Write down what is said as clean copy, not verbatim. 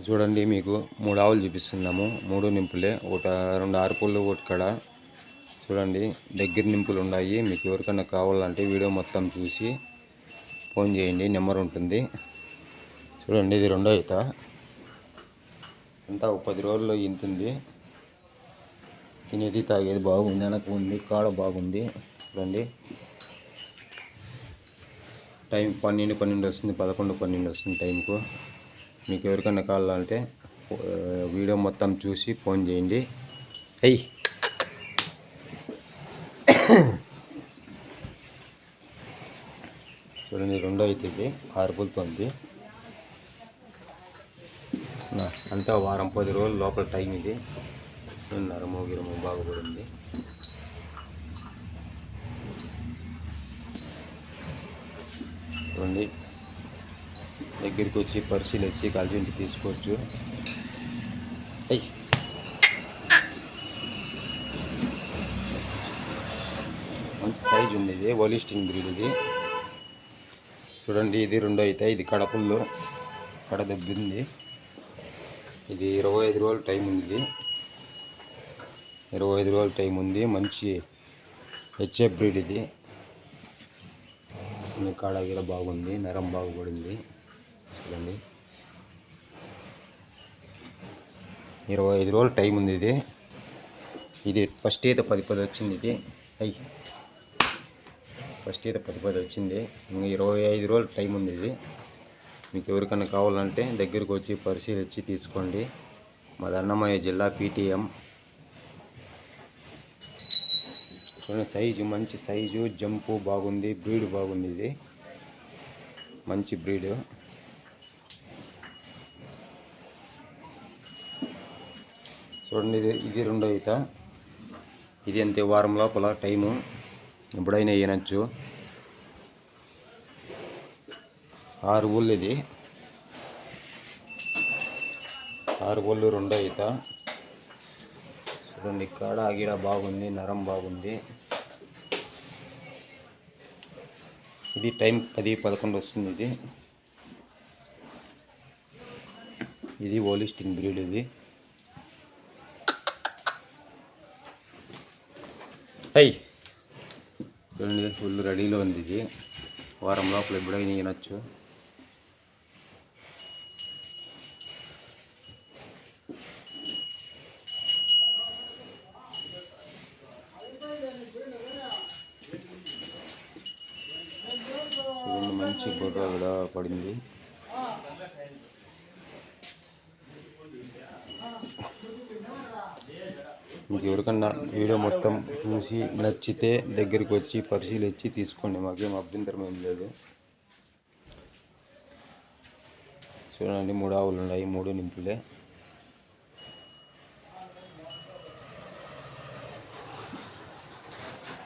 చూడండి, మీకు 3 ఆవులు చూపిస్తున్నాము. 3 నింపులే, ఒకటి 2 ఆరుపళ్ళు, ఒకటి కడ. చూడండి, దగ్గర నింపులు ఉన్నాయి. మీకు ఎవరికైనా కావాలంటే వీడియో మొత్తం చూసి ఫోన్ చేయండి, నెంబర్ ఉంటుంది. చూడండి, ఇది రెండో ఈత. అంతా 10 రోజుల్లో ఇంతుంది. తినేది తాగేది బాగుంది, వెనక ఉంది, కాడ బాగుంది. చూడండి, టైం 12 వస్తుంది, 11-12 వస్తుంది టైంకు. మీకు ఎవరికైనా కావాలంటే వీడియో మొత్తం చూసి ఫోన్ చేయండి. అయ్యి చూడండి, రెండో అవుతుంది, 6 పులతో ఉంది. అంతా వారం 10 రోజుల లోపల టైం ఇది. నరము గిరము బాగుపడింది. చూడండి, దగ్గరికి వచ్చి పరిశీలించి కలిసి తీసుకోవచ్చు. అయ్యి మంచి సైజు ఉంది, ఇది హోలిస్టిన్ బ్రీడ్ ఇది. చూడండి, ఇది రెండో అయితే. ఇది కడపుల్లో కడ దెబ్బింది. ఇది 25 రోజుల టైం ఉంది. 25 రోజుల టైం ఉంది. మంచి హెచ్ఎఫ్ బ్రీడ్ ఇది. కాడ గిడ బాగుంది, నరం బాగుపడింది. చూడండి, 25 రోజుల టైం ఉంది ఇది. ఇది ఫస్ట్ ఈత 10 వచ్చింది. ఇది ఫస్ట్ ఈత 10 వచ్చింది. ఇంకా 25 రోజుల టైం ఉంది ఇది. మీకు ఎవరికైనా కావాలంటే దగ్గరకు వచ్చి పరిశీలించి తీసుకోండి. మాది అన్నమయ్య జిల్లా PTM. చూడండి, సైజు మంచి సైజు, జంపు బాగుంది, బ్రీడ్ బాగుంది. ఇది మంచి బ్రీడ్. చూడండి, ఇది రెండో ఈత. ఇది అంతే, వారం లోపల టైము, ఎప్పుడైనా వేయనచ్చు. 6 ఊళ్ళు ఇది. 6 ఊళ్ళు రెండో ఈత. చూడండి, కాడ గిడ బాగుంది, నరం బాగుంది. ఇది టైం 10-11 వస్తుంది. ఇది హోలిస్టిన్ బ్రీడ్ ఇది. చూడండి, ఫుల్ రెడీలో ఉంది. ఇది వారం లోపల ఎప్పుడైనా వినొచ్చు. చూడండి, మంచి బుర్ర కూడా పడింది. మీకు ఎవరికన్నా వీడియో మొత్తం చూసి నచ్చితే దగ్గరికి వచ్చి పరిశీలించి తీసుకోండి, మాకేం అభ్యంతరం ఏం లేదు. చూడండి, 3 ఆవులు ఉన్నాయి, 3 నింపులే.